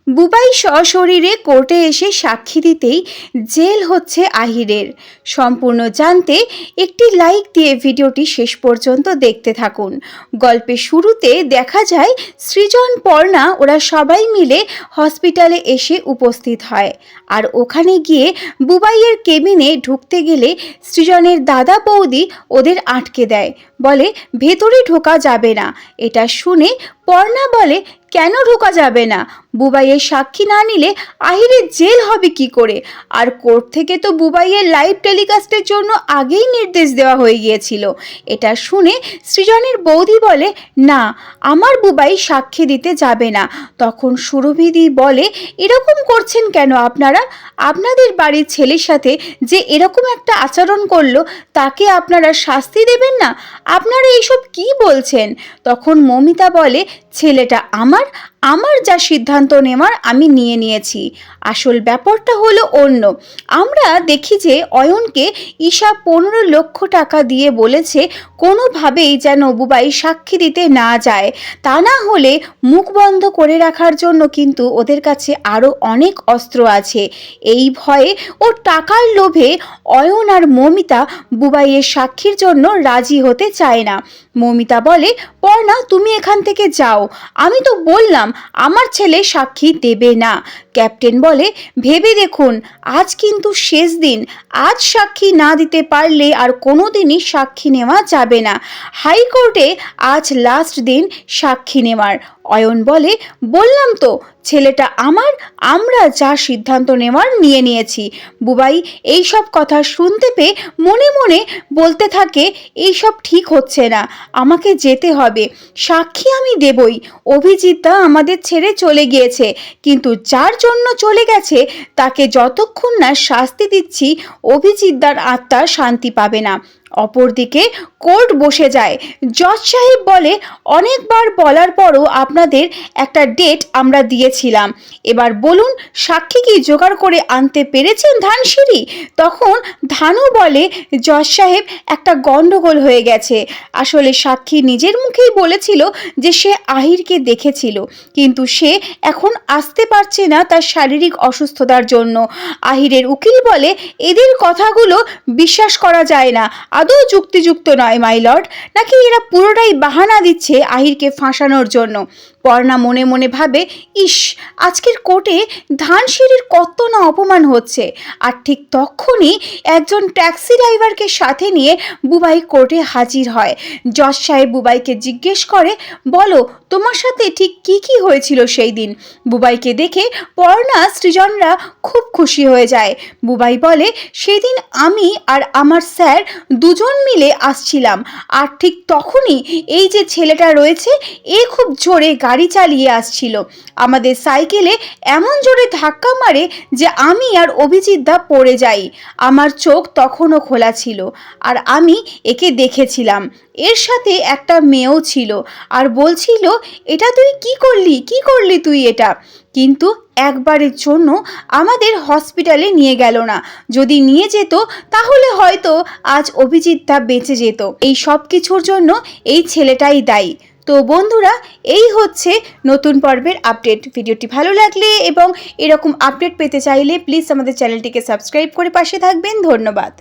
বুবাই সশরীরে কোর্টে এসে সাক্ষী দিতেই জেল হচ্ছে আহিরের। সম্পূর্ণ জানতে একটি লাইক দিয়ে ভিডিওটি শেষ পর্যন্ত দেখতে থাকুন। গল্পের শুরুতে দেখা যায় সৃজন, পর্ণা ওরা সবাই মিলে হসপিটালে এসে উপস্থিত হয়। আর ওখানে গিয়ে বুবাইয়ের কেবিনে ঢুকতে গেলে সৃজনের দাদা বৌদি ওদের আটকে দেয়, বলে ভেতরে ঢোকা যাবে না। এটা শুনে পর্ণা বলে, কেন ঢোকা যাবে না? বুবাইয়ের সাক্ষী না নিলে আহিরের জেল হবে কি করে? আর কোর্ট থেকে তো বুবাইয়ের লাইভ টেলিকাস্টের জন্য আগেই নির্দেশ দেওয়া হয়ে গিয়েছিল। এটা শুনে সৃজনের বৌদি বলে, না, আমার বুবাই সাক্ষী দিতে যাবে না। তখন সুরভিদি বলে, এরকম করছেন কেন আপনারা? আপনাদের বাড়ির ছেলের সাথে যে এরকম একটা আচরণ করলো তাকে আপনারা শাস্তি দেবেন না? আপনারা এইসব কি বলছেন? তখন মমিতা বলে, ছেলেটা আমার যা সিদ্ধান্ত নেওয়ার আমি নিয়ে নিয়েছি। আসল ব্যাপারটা হলো অন্য। আমরা দেখি যে অয়নকে ঈশা 15 লক্ষ টাকা দিয়ে বলেছে কোনোভাবেই যেন বুবাই সাক্ষী দিতে না যায়, তা না হলে মুখ বন্ধ করে রাখার জন্য কিন্তু ওদের কাছে আরও অনেক অস্ত্র আছে। এই ভয়ে ও টাকার লোভে অয়ন আর মমিতা বুবাইয়ের সাক্ষীর জন্য রাজি হতে চায় না। মমিতা বলে, পর্ণা তুমি এখান থেকে যাও, আমি তো বললাম আমার ছেলে সাক্ষী দেবে না। ক্যাপ্টেন বলে, ভেবে দেখুন, আজ কিন্তু শেষ দিন। আজ সাক্ষী না দিতে পারলে আর কোনোদিনই সাক্ষী নেওয়া যাবে না। হাইকোর্টে আজ লাস্ট দিন সাক্ষী নেওয়ার। অয়ন বলে, বললাম তো ছেলেটা আমরা যা সিদ্ধান্ত নেওয়ার নিয়ে নিয়েছি। বুবাই এইসব কথা শুনতে পেয়ে মনে মনে বলতে থাকে, এইসব ঠিক হচ্ছে না, আমাকে যেতে হবে, সাক্ষী আমি দেবই। অভিজিৎদা আমাদের ছেড়ে চলে গিয়েছে, কিন্তু যার জন্য চলে গেছে তাকে যতক্ষণ না শাস্তি দিচ্ছি অভিজিৎদার আত্মা শান্তি পাবে না। অপরদিকে কোর্ট বসে যায়। জজ সাহেব বলে, অনেকবার বলার পরও আপনাদের একটা ডেট আমরা দিয়েছিলাম, এবার বলুন সাক্ষী কি জোগাড় করে আনতে পেরেছেন ধানসিঁড়ি? তখন ধানু বলে, জজ সাহেব একটা গন্ডগোল হয়ে গেছে। আসলে সাক্ষী নিজের মুখেই বলেছিল যে সে আহিরকে দেখেছিল, কিন্তু সে এখন আসতে পারছে না তার শারীরিক অসুস্থতার জন্য। আহিরের উকিল বলে, এদের কথাগুলো বিশ্বাস করা যায় না, আদৌ যুক্তিযুক্ত নয় মাই লর্ড। নাকি এরা পুরোটাই বাহানা দিচ্ছে আহিরকে ফাঁসানোর জন্য? পর্ণা মনে মনে ভাবে, ইস, আজকের কোর্টে ধানসিঁড়ির কত না অপমান হচ্ছে। আর ঠিক তখনই একজন ট্যাক্সি ড্রাইভারকে সাথে নিয়ে বুবাই কোর্টে হাজির হয়। জজ সাহেব বুবাইকে জিজ্ঞেস করে, বলো তোমার সাথে ঠিক কি হয়েছিল সেই দিন? বুবাইকে দেখে পর্ণা, সৃজনরা খুব খুশি হয়ে যায়। বুবাই বলে, সেদিন আমি আর আমার স্যার দুজন মিলে আসছিলাম, আর ঠিক তখনই এই যে ছেলেটা রয়েছে এ খুব জোরে গাড়ি চালিয়ে আসছিল। আমাদের সাইকেলে এমন জোরে ধাক্কা মারে যে আমি আর অভিজিৎদা পড়ে যাই। আমার চোখ তখনও খোলা ছিল আর আমি একে দেখেছিলাম। এর সাথে একটা মেয়েও ছিল আর বলছিল, এটা তুই কি করলি তুই এটা? কিন্তু একবারের জন্য আমাদের হসপিটালে নিয়ে গেল না। যদি নিয়ে যেত তাহলে হয়তো আজ অভিজিৎদা বেঁচে যেত। এই সব কিছুর জন্য এই ছেলেটাই দায়ী। তো বন্ধুরা, এই হচ্ছে নতুন পর্বের আপডেট। ভিডিওটি ভালো লাগলে এবং এরকম আপডেট পেতে চাইলে প্লিজ আমাদের চ্যানেলটিকে সাবস্ক্রাইব করে পাশে থাকবেন। ধন্যবাদ।